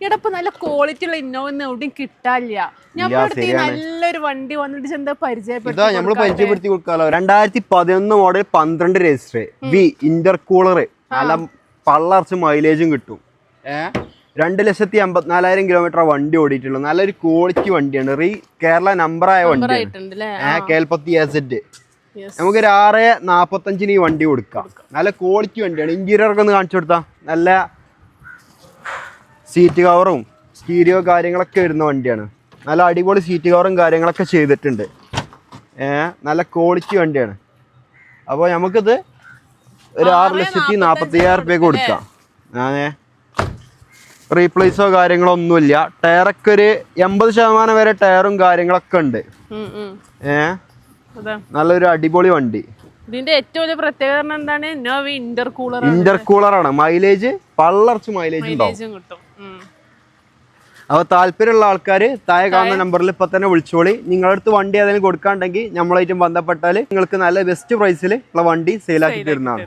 ഇടപ്പ് നല്ല ക്വാളിറ്റി ഉള്ള ഇന്നോവ എവിടെയും കിട്ടാനില്ല. ഞമ്മളടുത്ത് നല്ലൊരു വണ്ടി വന്നിട്ട് എന്താ പരിചയപ്പെടുത്തി കൊടുക്കാലോ. 2011 മോഡൽ 12 രജിസ്റ്റർ വി ഇന്റർകൂളർ, നല്ല പള്ളർച്ച് മൈലേജും കിട്ടും. 2,84,000 കിലോമീറ്റർ വണ്ടി ഓടിയിട്ടുള്ളൂ. നല്ലൊരു ക്വാളിറ്റി വണ്ടിയാണ്. കേരള നമ്പറായ വണ്ടിയാണ്. കേൽപ്പത്തി AZ. നമുക്കൊരു 6,45 ഈ വണ്ടി കൊടുക്കാം. നല്ല ക്വാളിറ്റി വണ്ടിയാണ്. ഇന്റീരിയർ ഒക്കെ ഒന്ന് കാണിച്ചു കൊടുത്താ. നല്ല സീറ്റ് കവറും സ്റ്റീരിയോ കാര്യങ്ങളൊക്കെ വരുന്ന വണ്ടിയാണ്. നല്ല അടിപൊളി സീറ്റ് കവറും കാര്യങ്ങളൊക്കെ ചെയ്തിട്ടുണ്ട്. നല്ല ക്വാളിറ്റി വണ്ടിയാണ്. അപ്പോൾ നമുക്കിത് ഒരു 6,45,000 രൂപയ്ക്ക് കൊടുക്കാം. റീപ്ലേസോ കാര്യങ്ങളോ ഒന്നുമില്ല. ടയറൊക്കെ ഒരു 80% വരെ ടയറും കാര്യങ്ങളൊക്കെ ഉണ്ട്. നല്ലൊരു അടിപൊളി വണ്ടി. ഇതിന്റെ ഏറ്റവും വലിയ പ്രത്യേകത എന്താണ്? ഇന്റർകൂളർ ആണ്. മൈലേജ് പള്ളർച്ച് മൈലേജ് ഉണ്ടാവും. അപ്പോൾ താല്പര്യമുള്ള ആൾക്കാർ താഴെ കാണുന്ന നമ്പറിൽ ഇപ്പൊ തന്നെ വിളിച്ചോളി. നിങ്ങളുടെ അടുത്ത് വണ്ടി ഏതെങ്കിലും കൊടുക്കാണ്ടെങ്കിൽ നമ്മളായിട്ടും ബന്ധപ്പെട്ടാൽ നിങ്ങൾക്ക് നല്ല ബെസ്റ്റ് പ്രൈസിൽ ഉള്ള വണ്ടി സെയിലാക്കി തരുന്നതാണ്.